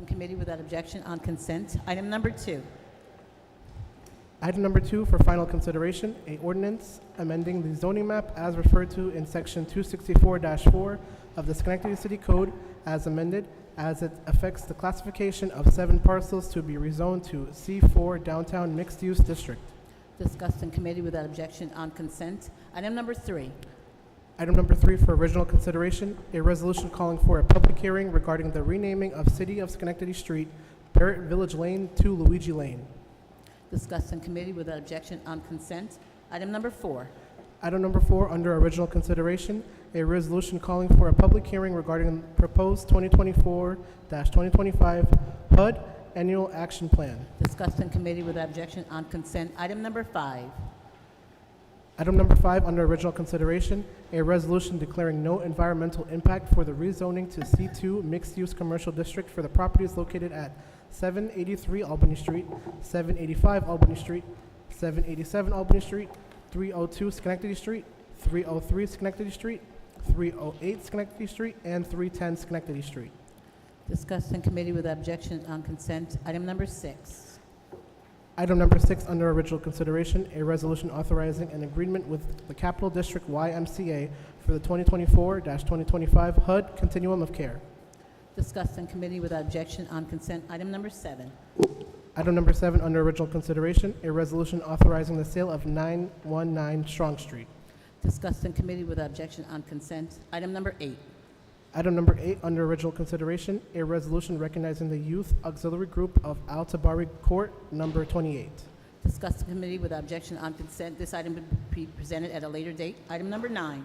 in committee without objection on consent. Item number 2. Item number 2 for final consideration, a ordinance amending the zoning map as referred to in section 264-4 of the Schenectady City Code as amended, as it affects the classification of 7 parcels to be rezoned to C4 Downtown Mixed Use District. Discussed in committee without objection on consent. Item number 3. Item number 3 for original consideration, a resolution calling for a public hearing regarding the renaming of City of Schenectady Street, Barrett Village Lane to Luigi Lane. Discussed in committee without objection on consent. Item number 4. Item number 4 under original consideration, a resolution calling for a public hearing regarding proposed 2024-2025 HUD Annual Action Plan. Discussed in committee without objection on consent. Item number 5. Item number 5 under original consideration, a resolution declaring no environmental impact for the rezoning to C2 Mixed-Use Commercial District for the properties located at 783 Albany Street, 785 Albany Street, 787 Albany Street, 302 Schenectady Street, 303 Schenectady Street, 308 Schenectady Street, and 310 Schenectady Street. Discussed in committee without objection on consent. Item number 6. Item number 6 under original consideration, a resolution authorizing an agreement with the Capital District YMCA for the 2024-2025 HUD Continuum of Care. Discussed in committee without objection on consent. Item number 7. Item number 7 under original consideration, a resolution authorizing the sale of 919 Strong Street. Discussed in committee without objection on consent. Item number 8. Item number 8 under original consideration, a resolution recognizing the Youth Auxiliary Group of Al-Tabari Court, number 28. Discussed in committee without objection on consent. This item will be presented at a later date. Item number 9.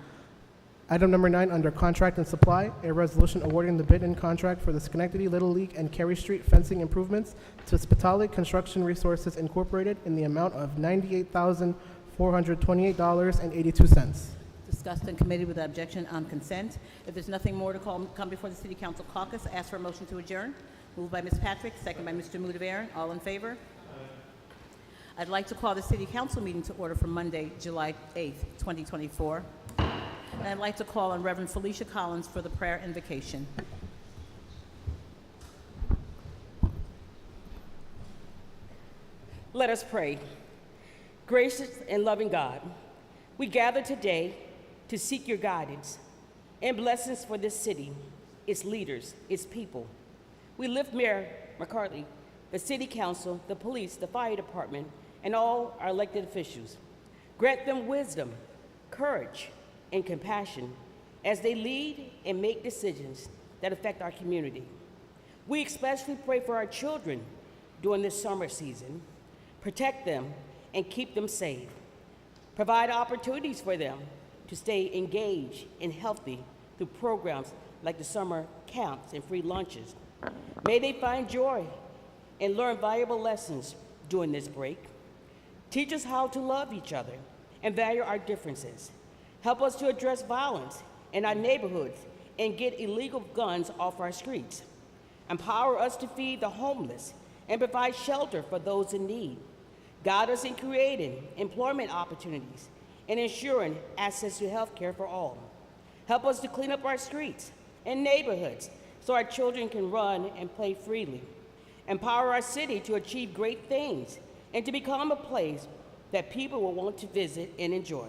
Item number 9 under contract and supply, a resolution awarding the bid and contract for the Schenectady Little League and Cary Street fencing improvements to Spitali Construction Resources Incorporated in the amount of $98,428.82. Discussed in committee without objection on consent. If there's nothing more to come before the City Council caucus, I ask for a motion to adjourn. Moved by Ms. Patrick, second by Mr. Mudavaren. All in favor? I'd like to call the City Council meeting to order for Monday, July 8th, 2024. And I'd like to call on Reverend Felicia Collins for the prayer invocation. Let us pray. Gracious and loving God, we gather today to seek your guidance and blessings for this city, its leaders, its people. We lift Mayor McCarthy, the City Council, the police, the fire department, and all our elected officials. Grant them wisdom, courage, and compassion as they lead and make decisions that affect our community. We especially pray for our children during this summer season. Protect them and keep them safe. Provide opportunities for them to stay engaged and healthy through programs like the summer camps and free lunches. May they find joy and learn valuable lessons during this break. Teach us how to love each other and value our differences. Help us to address violence in our neighborhoods and get illegal guns off our streets. Empower us to feed the homeless and provide shelter for those in need. Guide us in creating employment opportunities and ensuring access to health care for all. Help us to clean up our streets and neighborhoods so our children can run and play freely. Empower our city to achieve great things and to become a place that people will want to visit and enjoy.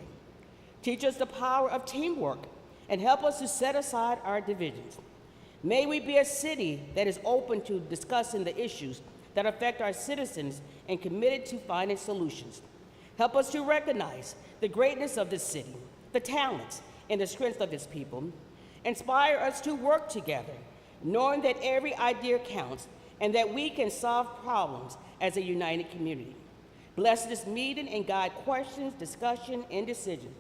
Teach us the power of teamwork and help us to set aside our divisions. May we be a city that is open to discussing the issues that affect our citizens and committed to finding solutions. Help us to recognize the greatness of this city, the talents, and the strength of its people. Inspire us to work together, knowing that every idea counts and that we can solve problems as a united community. Bless this meeting and guide questions, discussion, and decisions.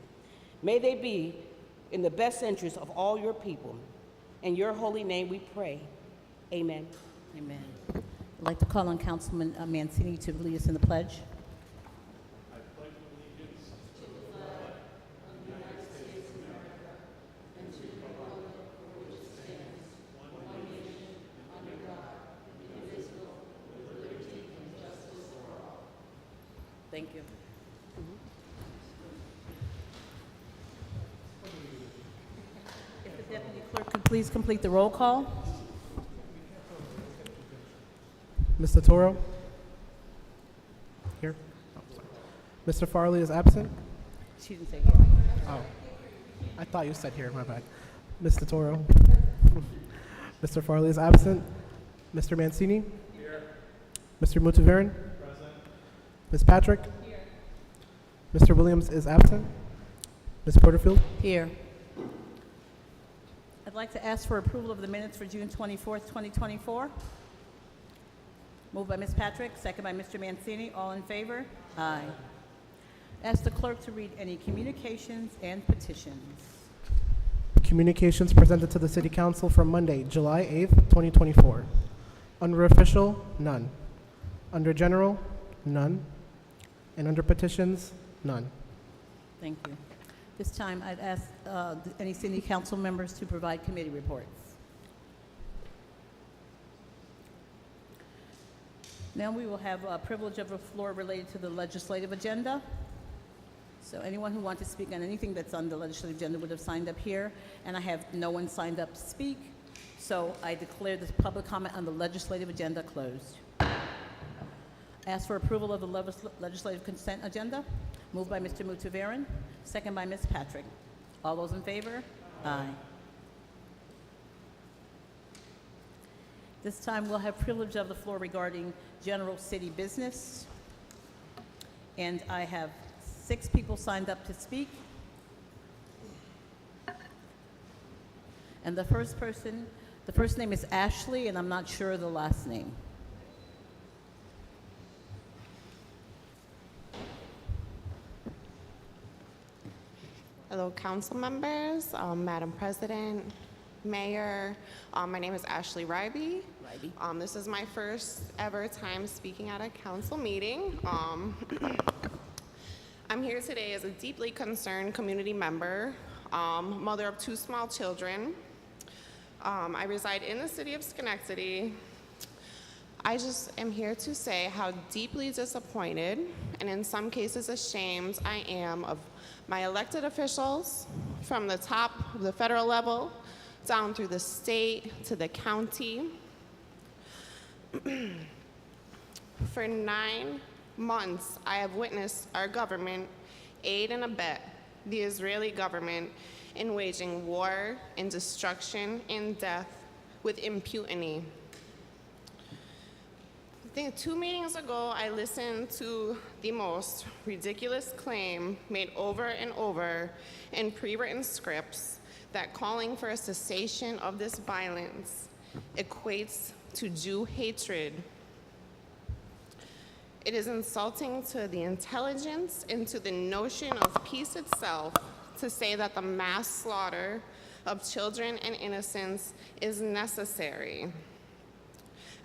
May they be in the best interest of all your people. In your holy name we pray. Amen. Amen. I'd like to call on Councilman Mancini to lead us in the pledge. Thank you. If the Deputy Clerk could please complete the roll call. Mr. Toro? Here. Oh, sorry. Mr. Farley is absent. She didn't say here. Oh, I thought you said here, my bad. Mr. Toro? Mr. Farley is absent. Mr. Mancini? Here. Mr. Mutaverin? Present. Ms. Patrick? Here. Mr. Williams is absent. Ms. Porterfield? Here. I'd like to ask for approval of the minutes for June 24th, 2024. Moved by Ms. Patrick, second by Mr. Mancini. All in favor? Aye. Ask the clerk to read any communications and petitions. Communications presented to the City Council from Monday, July 8th, 2024. Under official, none. Under general, none. And under petitions, none. Thank you. This time, I'd ask any city council members to provide committee reports. Now we will have privilege of the floor related to the legislative agenda. So anyone who wants to speak on anything that's on the legislative agenda would have signed up here, and I have no one signed up to speak, so I declare this public comment on the legislative agenda closed. Ask for approval of the legislative consent agenda. Moved by Mr. Mutaverin, second by Ms. Patrick. All those in favor? Aye. This time we'll have privilege of the floor regarding general city business. And I have 6 people signed up to speak. And the first name is Ashley, and I'm not sure of the last name. Hello, council members, Madam President, Mayor. My name is Ashley Ryby. This is my first ever time speaking at a council meeting. I'm here today as a deeply concerned community member, mother of 2 small children. I reside in the city of Schenectady. I just am here to say how deeply disappointed, and in some cases ashamed, I am of my elected officials from the top of the federal level down through the state to the county. For 9 months, I have witnessed our government aid and abet the Israeli government in waging war and destruction and death with impunity. I think 2 meetings ago, I listened to the most ridiculous claim made over and over in pre-written scripts that calling for a cessation of this violence equates to Jew hatred. It is insulting to the intelligence and to the notion of peace itself to say that the mass slaughter of children and innocents is necessary.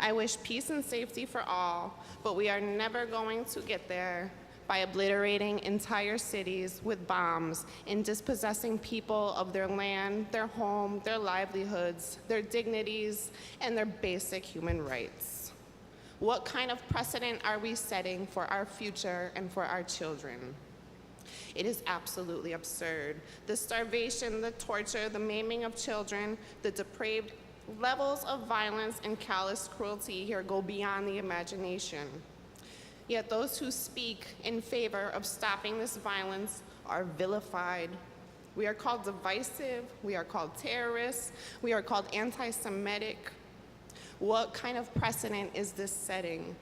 I wish peace and safety for all, but we are never going to get there by obliterating entire cities with bombs and dispossessing people of their land, their home, their livelihoods, their dignities, and their basic human rights. What kind of precedent are we setting for our future and for our children? It is absolutely absurd. The starvation, the torture, the maiming of children, the depraved levels of violence and callous cruelty here go beyond the imagination. Yet those who speak in favor of stopping this violence are vilified. We are called divisive, we are called terrorists, we are called anti-Semitic. What kind of precedent is this setting?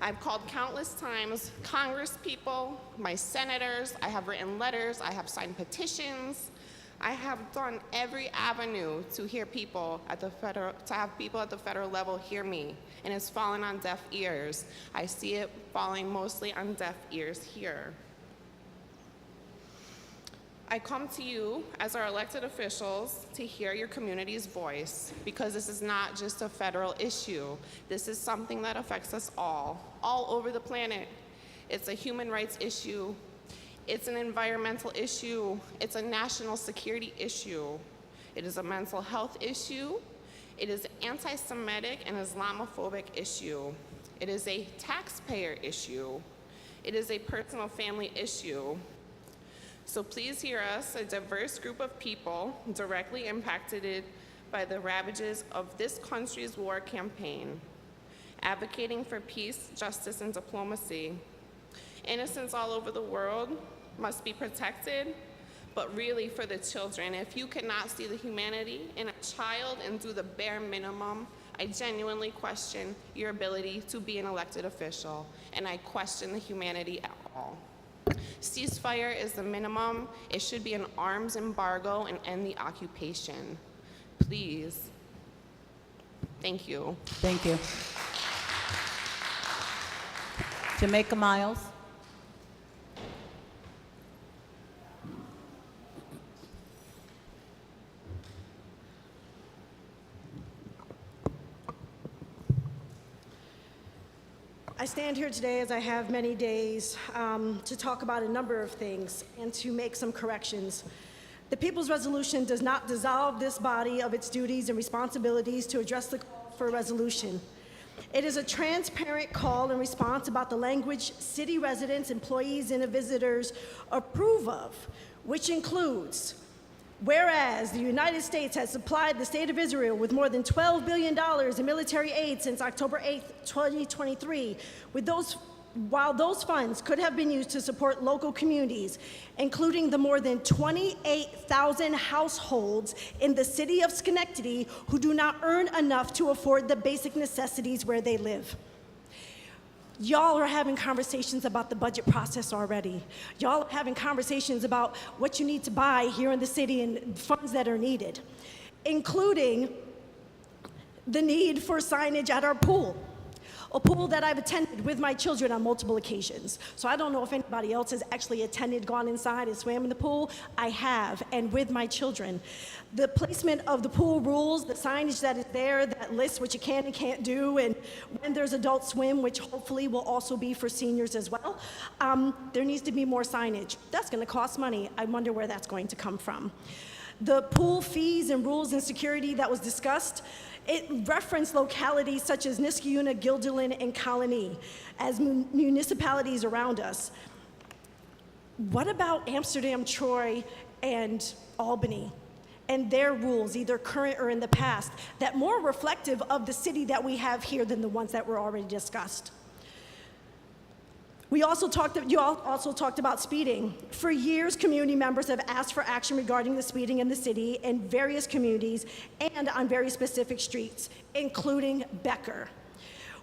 I've called countless times Congress people, my senators, I have written letters, I have signed petitions, I have done every avenue to hear people at the federal level hear me, and it's fallen on deaf ears. I see it falling mostly on deaf ears here. I come to you as our elected officials to hear your community's voice, because this is not just a federal issue. This is something that affects us all over the planet. It's a human rights issue. It's an environmental issue. It's a national security issue. It is a mental health issue. It is an anti-Semitic and Islamophobic issue. It is a taxpayer issue. It is a personal family issue. So please hear us, a diverse group of people directly impacted by the ravages of this country's war campaign. advocating for peace, justice, and diplomacy. Innocents all over the world must be protected, but really for the children. If you cannot see the humanity in a child and do the bare minimum, I genuinely question your ability to be an elected official, and I question the humanity at all. Ceasefire is the minimum. It should be an arms embargo and end the occupation. Please. Thank you. Thank you. Jamaica Miles. I stand here today, as I have many days, to talk about a number of things and to make some corrections. The People's Resolution does not dissolve this body of its duties and responsibilities to address the call for a resolution. It is a transparent call and response about the language city residents, employees, and visitors approve of, which includes, whereas the United States has supplied the State of Israel with more than $12 billion in military aid since October 8, 2023, while those funds could have been used to support local communities, including the more than 28,000 households in the city of Schenectady who do not earn enough to afford the basic necessities where they live. Y'all are having conversations about the budget process already. Y'all are having conversations about what you need to buy here in the city and funds that are needed, including the need for signage at our pool, a pool that I've attended with my children on multiple occasions. So I don't know if anybody else has actually attended, gone inside and swam in the pool. I have, and with my children. The placement of the pool rules, the signage that is there that lists what you can and can't do, and when there's adult swim, which hopefully will also be for seniors as well, there needs to be more signage. That's gonna cost money. I wonder where that's going to come from. The pool fees and rules and security that was discussed, it referenced localities such as Niskayuna, Guilderland, and Colony as municipalities around us. What about Amsterdam, Troy, and Albany and their rules, either current or in the past, that more reflective of the city that we have here than the ones that were already discussed? You also talked about speeding. For years, community members have asked for action regarding the speeding in the city in various communities and on very specific streets, including Becker.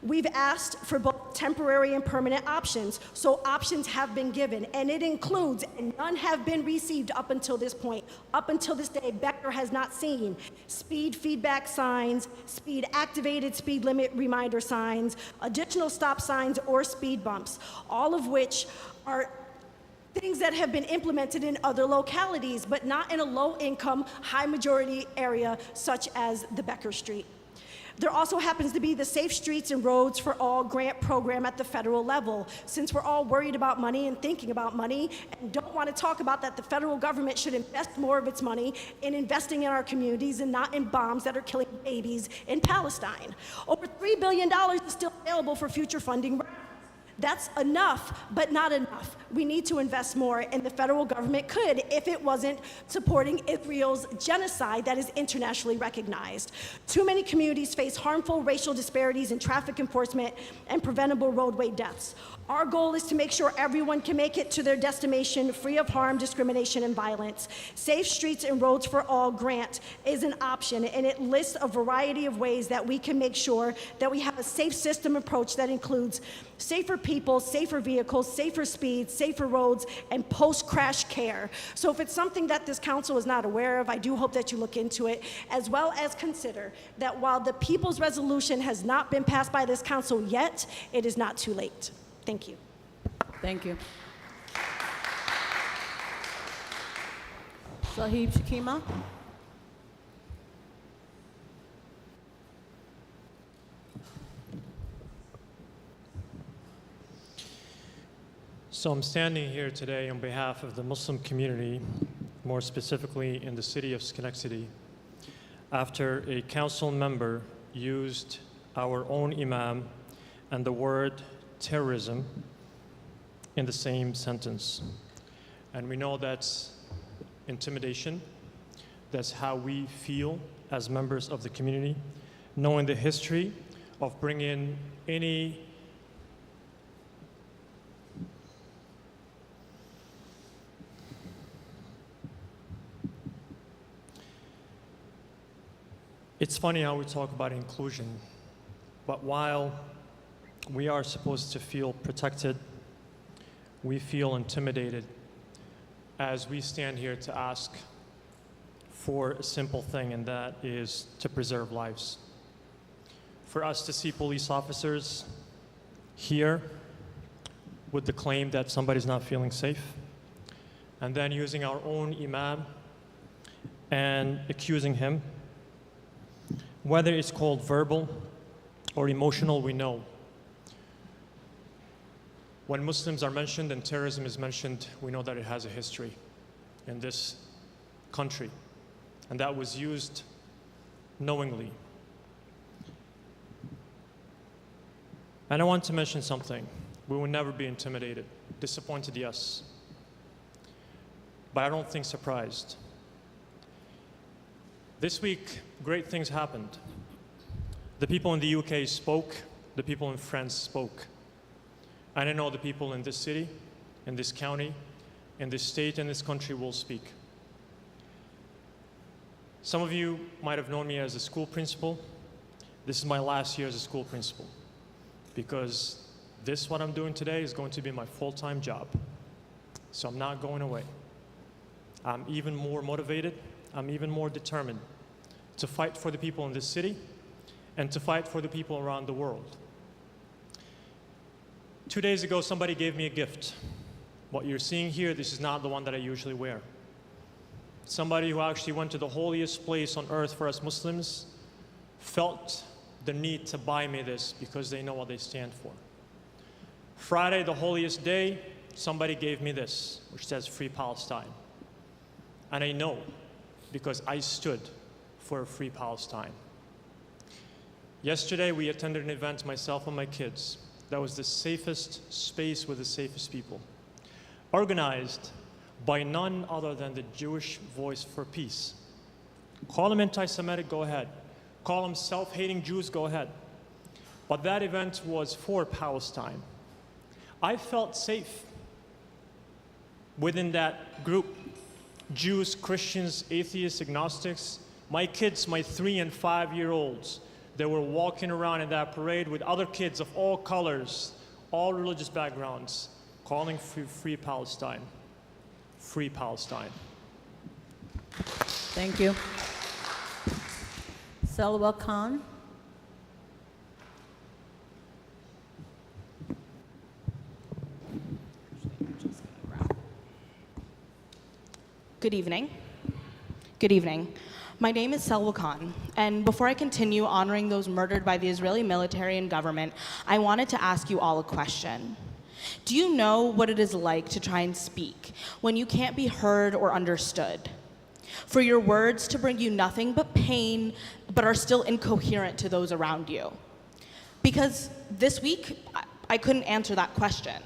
We've asked for both temporary and permanent options, so options have been given, and it includes, and none have been received up until this point. Up until this day, Becker has not seen speed feedback signs, speed activated speed limit reminder signs, additional stop signs, or speed bumps, all of which are things that have been implemented in other localities, but not in a low-income, high-majority area such as the Becker Street. There also happens to be the Safe Streets and Roads for All grant program at the federal level. Since we're all worried about money and thinking about money and don't want to talk about that, the federal government should invest more of its money in investing in our communities and not in bombs that are killing babies in Palestine. Over $3 billion is still available for future funding. That's enough, but not enough. We need to invest more, and the federal government could if it wasn't supporting Israel's genocide that is internationally recognized. Too many communities face harmful racial disparities in traffic enforcement and preventable roadway deaths. Our goal is to make sure everyone can make it to their destination free of harm, discrimination, and violence. Safe Streets and Roads for All grant is an option, and it lists a variety of ways that we can make sure that we have a safe system approach that includes safer people, safer vehicles, safer speeds, safer roads, and post-crash care. So if it's something that this council is not aware of, I do hope that you look into it, as well as consider that while the People's Resolution has not been passed by this council yet, it is not too late. Thank you. Thank you. Sahib Shakima. So I'm standing here today on behalf of the Muslim community, more specifically in the city of Schenectady, after a council member used our own imam and the word terrorism in the same sentence. And we know that's intimidation. That's how we feel as members of the community, knowing the history of bringing any It's funny how we talk about inclusion, but while we are supposed to feel protected, we feel intimidated as we stand here to ask for a simple thing, and that is to preserve lives. For us to see police officers here with the claim that somebody's not feeling safe, and then using our own imam and accusing him, whether it's called verbal or emotional, we know. When Muslims are mentioned and terrorism is mentioned, we know that it has a history in this country, and that was used knowingly. And I want to mention something. We will never be intimidated, disappointed, yes, but I don't think surprised. This week, great things happened. The people in the UK spoke, the people in France spoke. And I know the people in this city, in this county, in this state, in this country will speak. Some of you might have known me as a school principal. This is my last year as a school principal, because this, what I'm doing today, is going to be my full-time job. So I'm not going away. I'm even more motivated, I'm even more determined to fight for the people in this city and to fight for the people around the world. 2 days ago, somebody gave me a gift. What you're seeing here, this is not the one that I usually wear. Somebody who actually went to the holiest place on earth for us Muslims felt the need to buy me this because they know what they stand for. Friday, the holiest day, somebody gave me this, which says Free Palestine. And I know, because I stood for a free Palestine. Yesterday, we attended an event, myself and my kids, that was the safest space with the safest people, organized by none other than the Jewish Voice for Peace. Call them anti-Semitic, go ahead. Call them self-hating Jews, go ahead. But that event was for Palestine. I felt safe within that group. Jews, Christians, atheists, agnostics. My kids, my 3- and 5-year-olds, they were walking around in that parade with other kids of all colors, all religious backgrounds, calling for free Palestine. Free Palestine. Thank you. Salwa Khan. Good evening. Good evening. My name is Selwa Khan, and before I continue honoring those murdered by the Israeli military and government, I wanted to ask you all a question. Do you know what it is like to try and speak when you can't be heard or understood? For your words to bring you nothing but pain, but are still incoherent to those around you? Because this week, I couldn't answer that question,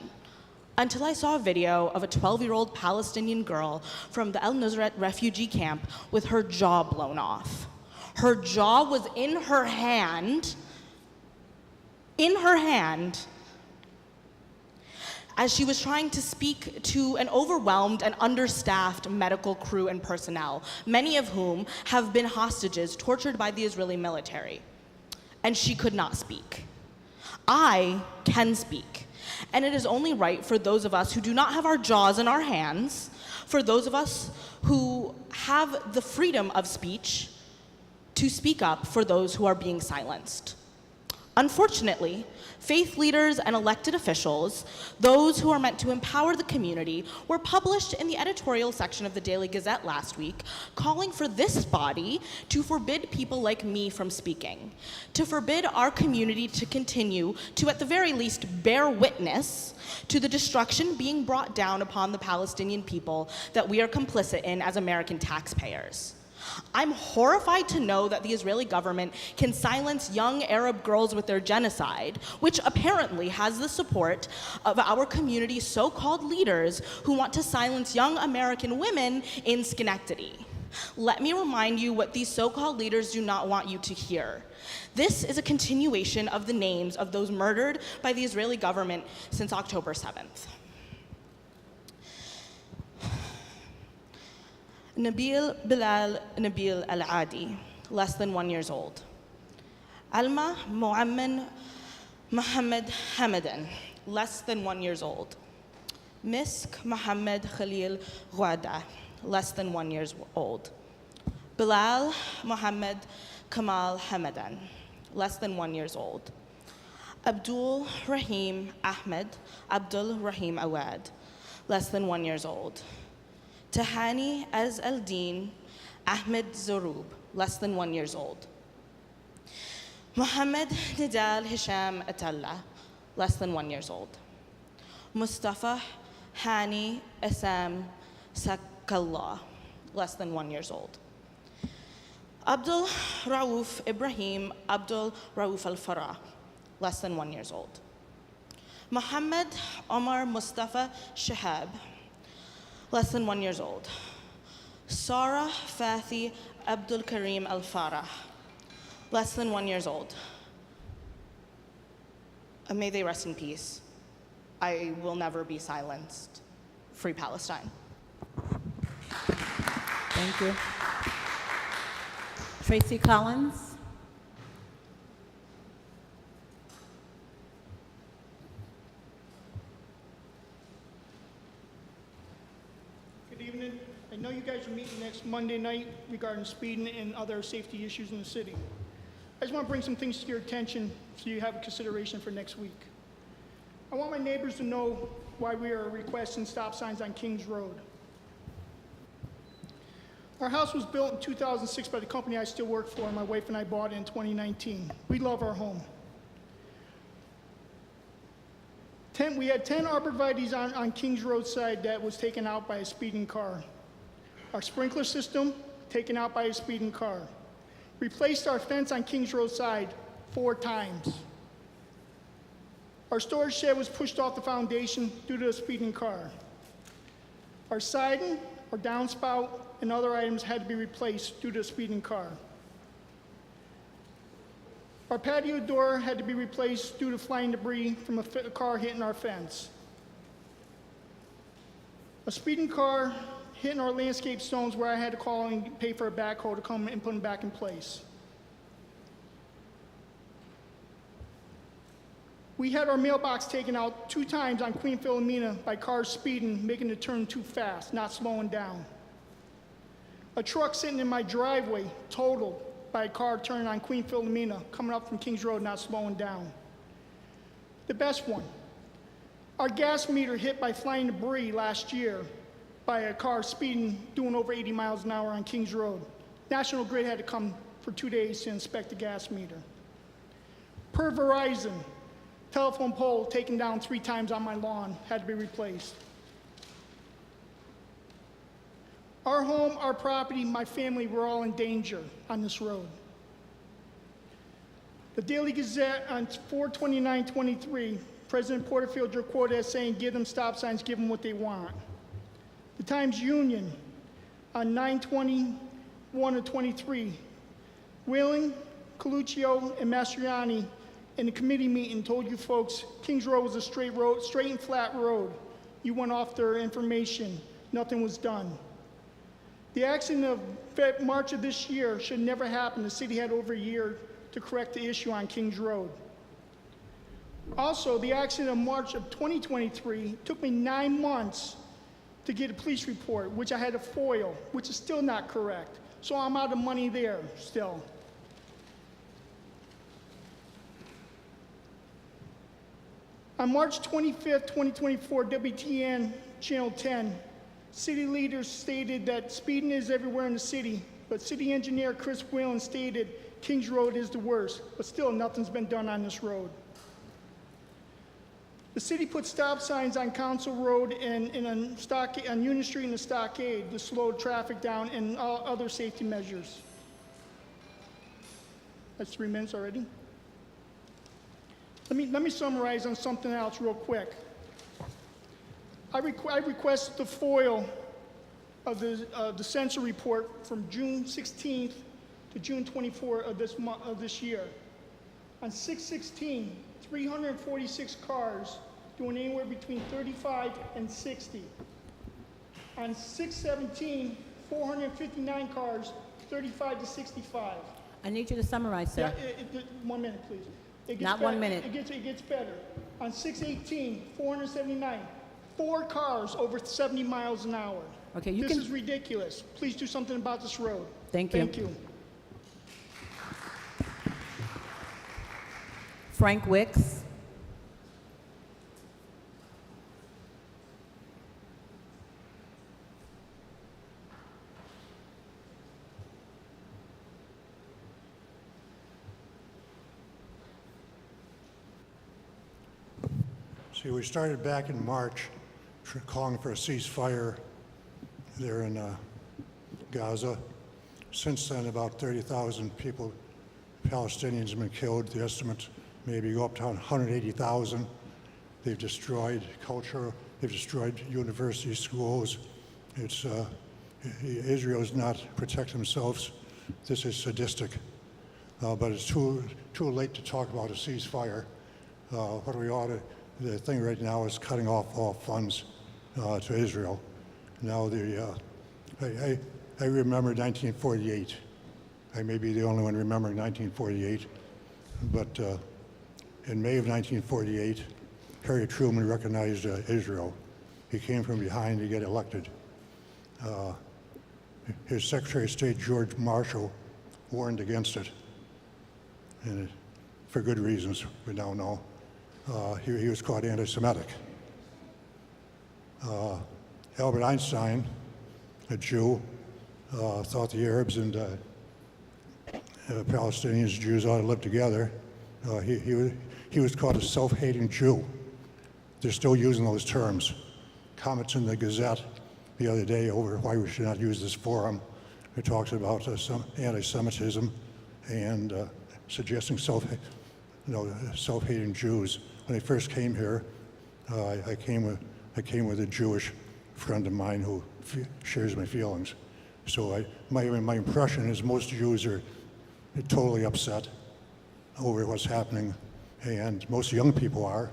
until I saw a video of a 12-year-old Palestinian girl from the Al-Nusrat refugee camp with her jaw blown off. Her jaw was in her hand, as she was trying to speak to an overwhelmed and understaffed medical crew and personnel, many of whom have been hostages tortured by the Israeli military. And she could not speak. I can speak. And it is only right for those of us who do not have our jaws in our hands, for those of us who have the freedom of speech, to speak up for those who are being silenced. Unfortunately, faith leaders and elected officials, those who are meant to empower the community, were published in the editorial section of the Daily Gazette last week, calling for this body to forbid people like me from speaking, to forbid our community to continue to, at the very least, bear witness to the destruction being brought down upon the Palestinian people that we are complicit in as American taxpayers. I'm horrified to know that the Israeli government can silence young Arab girls with their genocide, which apparently has the support of our community's so-called leaders who want to silence young American women in Schenectady. Let me remind you what these so-called leaders do not want you to hear. This is a continuation of the names of those murdered by the Israeli government since October 7th. Nabil Bilal Nabil Al-Adi, less than 1 year old. Alma Muamman Mohammed Hamadan, less than 1 year old. Misk Mohammed Khalil Ghouada, less than 1 year old. Bilal Mohammed Kamal Hamadan, less than 1 year old. Abdul Rahim Ahmed Abdul Rahim Awad, less than 1 year old. Tahani Az al-Din Ahmed Zorub, less than 1 year old. Mohammed Nidal Hisham Atalla, less than 1 year old. Mustafa Hani Assam Sakallah, less than 1 year old. Abdul Rauf Ibrahim Abdul Rauf Al-Farah, less than 1 year old. Mohammed Omar Mustafa Shahab, less than 1 year old. Sarah Fathi Abdul Karim Al-Farah, less than 1 year old. May they rest in peace. I will never be silenced. Free Palestine. Thank you. Tracy Collins. Good evening. I know you guys are meeting next Monday night regarding speeding and other safety issues in the city. I just want to bring some things to your attention so you have a consideration for next week. I want my neighbors to know why we are requesting stop signs on Kings Road. Our house was built in 2006 by the company I still work for, and my wife and I bought it in 2019. We love our home. We had 10 arborvitaes on Kings Road side that was taken out by a speeding car. Our sprinkler system, taken out by a speeding car. Replaced our fence on Kings Road side 4 times. Our storage shed was pushed off the foundation due to a speeding car. Our siding, our downspout, and other items had to be replaced due to a speeding car. Our patio door had to be replaced due to flying debris from a car hitting our fence. A speeding car hitting our landscape stones where I had to call and pay for a backhoe to come and put them back in place. We had our mailbox taken out 2 times on Queen Philomena by cars speeding, making the turn too fast, not slowing down. A truck sitting in my driveway totaled by a car turning on Queen Philomena, coming up from Kings Road, not slowing down. The best one, our gas meter hit by flying debris last year by a car speeding, doing over 80 miles an hour on Kings Road. National Grid had to come for 2 days to inspect the gas meter. Per Verizon, telephone pole taken down 3 times on my lawn, had to be replaced. Our home, our property, my family, we're all in danger on this road. The Daily Gazette on 4/29/23, President Porterfield drew quoted as saying, "Give them stop signs, give them what they want." The Times Union on 9/21/23, Wheeling, Coluccio, and Mastriani in the committee meeting told you folks Kings Road was a straight and flat road. You went off their information. Nothing was done. The accident of March of this year should never happen. The city had over a year to correct the issue on Kings Road. Also, the accident of March of 2023 took me 9 months to get a police report, which I had to foil, which is still not correct. So I'm out of money there still. On March 25th, 2024, WTN Channel 10, city leaders stated that speeding is everywhere in the city, but city engineer Chris Whelan stated Kings Road is the worst, but still nothing's been done on this road. The city put stop signs on Council Road and on Union Street and the Stockade to slow traffic down and all other safety measures. That's 3 minutes already. Let me summarize on something else real quick. I requested the FOIL of the census report from June 16th to June 24th of this year. On 6/16, 346 cars doing anywhere between 35 and 60. On 6/17, 459 cars, 35 to 65. I need you to summarize, sir. Yeah, 1 minute, please. It gets Not better. 1 minute. It gets better. On 6/18, 479, 4 cars over 70 miles an hour. Okay, you This can- is ridiculous. Please do something about this road. Thank you. Thank you. Frank Wicks. See, we started back in March calling for a ceasefire there in Gaza. Since then, about 30,000 people, Palestinians, have been killed. The estimate maybe go up to 180,000. They've destroyed culture. They've destroyed university schools. It's Israel does not protect themselves. This is sadistic. But it's too late to talk about a ceasefire. What we ought to, the thing right now is cutting off all funds to Israel. Now I remember 1948. I may be the only one remembering 1948, but in May of 1948, Harry Truman recognized Israel. He came from behind to get elected. His Secretary of State, George Marshall, warned against it, and for good reasons, we now know. He was called anti-Semitic. Albert Einstein, a Jew, thought the Arabs and Palestinians, Jews ought to live together. He was called a self-hating Jew. They're still using those terms. Comments in the Gazette the other day over why we should not use this forum. It talks about some anti-Semitism and suggesting self-hating Jews. When I first came here, I came with a Jewish friend of mine who shares my feelings. So my impression is most Jews are totally upset over what's happening, and most young people are.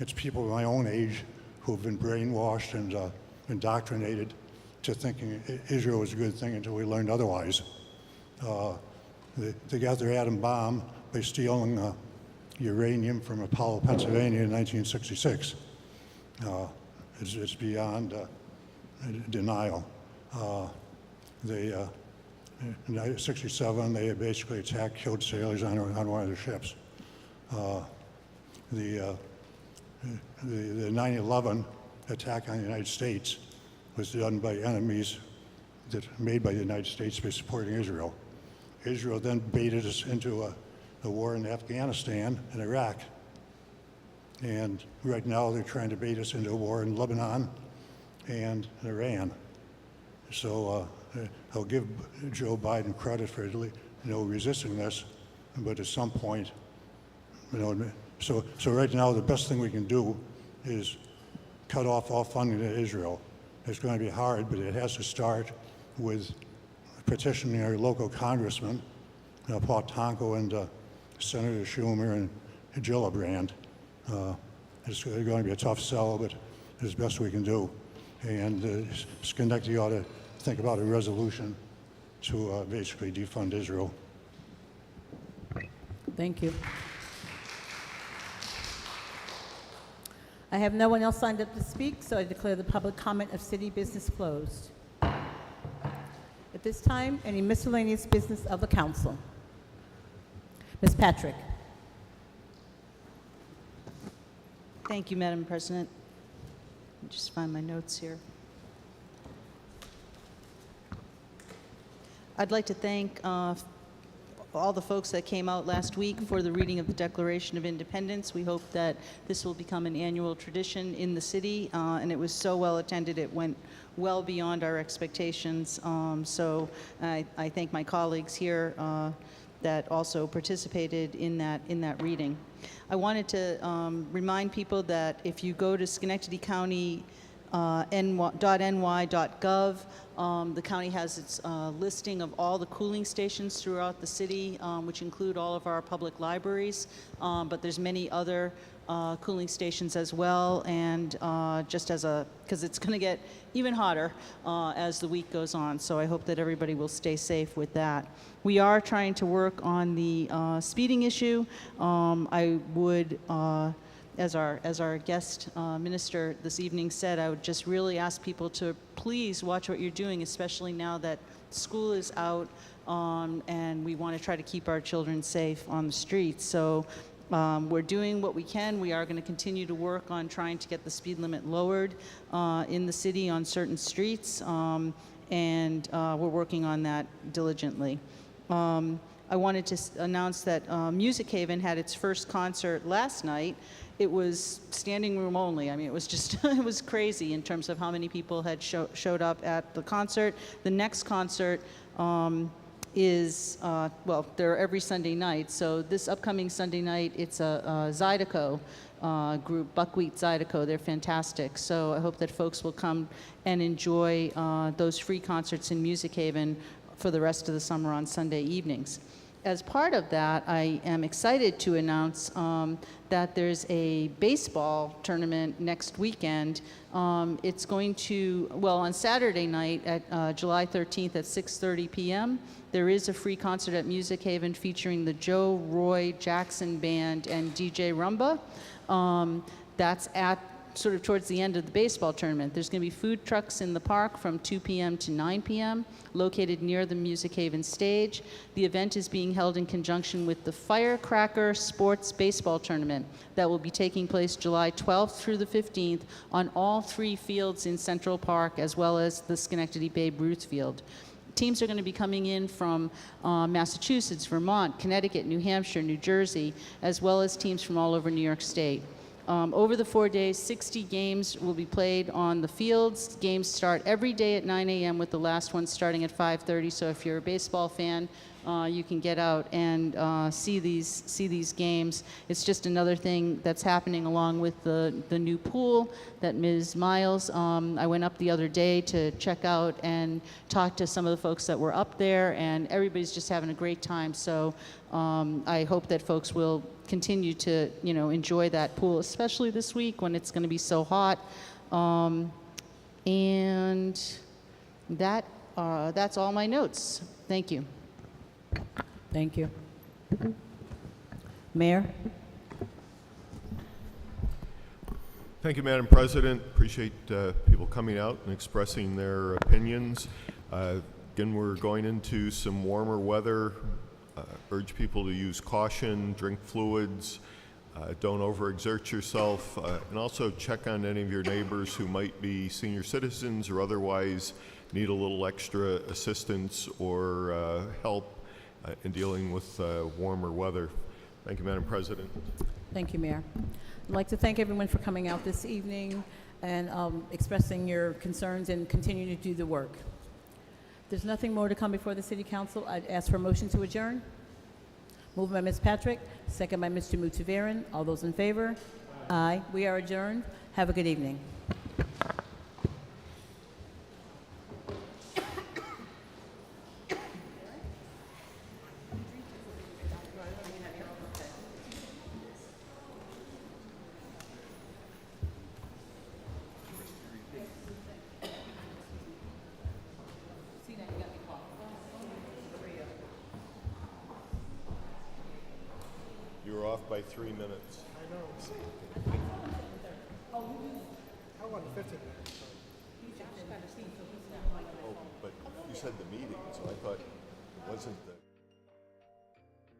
It's people my own age who've been brainwashed and indoctrinated to thinking Israel was a good thing until we learned otherwise. They got their atom bomb by stealing uranium from Apollo, Pennsylvania in 1966. It's beyond denial. In 1967, they basically attacked, killed sailors on one of the ships. The 9/11 attack on the United States was done by enemies made by the United States by supporting Israel. Israel then baited us into a war in Afghanistan and Iraq. And right now they're trying to bait us into a war in Lebanon and Iran. So I'll give Joe Biden credit for resisting this, but at some point, so right now the best thing we can do is cut off all funding to Israel. It's going to be hard, but it has to start with petitioning our local congressman, Paul Tonko and Senator Schumer and Gillibrand. It's going to be a tough sell, but it's the best we can do. And Schenectady ought to think about a resolution to basically defund Israel. Thank you. I have no one else signed up to speak, so I declare the public comment of city business closed. At this time, any miscellaneous business of the council? Ms. Patrick. Thank you, Madam President. Let me just find my notes here. I'd like to thank all the folks that came out last week for the reading of the Declaration of Independence. We hope that this will become an annual tradition in the city, and it was so well attended, it went well beyond our expectations. So I thank my colleagues here that also participated in that reading. I wanted to remind people that if you go to Schenectady County The county has its listing of all the cooling stations throughout the city, which include all of our public libraries, but there's many other cooling stations as well, and because it's going to get even hotter as the week goes on, so I hope that everybody will stay safe with that. We are trying to work on the speeding issue. I would, as our guest minister this evening said, I would just really ask people to please watch what you're doing, especially now that school is out, and we want to try to keep our children safe on the streets. So we're doing what we can. We are going to continue to work on trying to get the speed limit lowered in the city on certain streets, and we're working on that diligently. I wanted to announce that Music Haven had its first concert last night. It was standing room only. I mean, it was just, it was crazy in terms of how many people had showed up at the concert. The next concert is, well, they're every Sunday night. So this upcoming Sunday night, it's a Zydeco group, Buckwheat Zydeco. They're fantastic. So I hope that folks will come and enjoy those free concerts in Music Haven for the rest of the summer on Sunday evenings. As part of that, I am excited to announce that there's a baseball tournament next weekend. It's going to, well, on Saturday night at July 13th at 6:30 p.m., there is a free concert at Music Haven featuring the Joe Roy Jackson Band and DJ Rumba. That's at sort of towards the end of the baseball tournament. There's going to be food trucks in the park from 2 p.m. to 9 p.m., located near the Music Haven stage. The event is being held in conjunction with the Firecracker Sports Baseball Tournament that will be taking place July 12th through the 15th on all 3 fields in Central Park, as well as the Schenectady Babe Ruth Field. Teams are going to be coming in from Massachusetts, Vermont, Connecticut, New Hampshire, New Jersey, as well as teams from all over New York State. Over the 4 days, 60 games will be played on the fields. Games start every day at 9 a.m. with the last one starting at 5:30. So if you're a baseball fan, you can get out and see these games. It's just another thing that's happening along with the new pool that Ms. Miles, I went up the other day to check out and talk to some of the folks that were up there, and everybody's just having a great time. So I hope that folks will continue to, enjoy that pool, especially this week when it's going to be so hot. And that's all my notes. Thank you. Thank you. Mayor? Thank you, Madam President. Appreciate people coming out and expressing their opinions. Again, we're going into some warmer weather. Urge people to use caution, drink fluids, don't overexert yourself, and also check on any of your neighbors who might be senior citizens or otherwise need a little extra assistance or help in dealing with warmer weather. Thank you, Madam President. Thank you, Mayor. I'd like to thank everyone for coming out this evening and expressing your concerns and continuing to do the work. There's nothing more to come before the City Council. I'd ask for a motion to adjourn. Moved by Ms. Patrick, second by Mr. Mutivaran. All those in favor? Aye. We are adjourned. Have a good evening. You were off by 3 minutes. I know. How about 15 minutes? Oh, but you said the meeting, so I thought it wasn't the...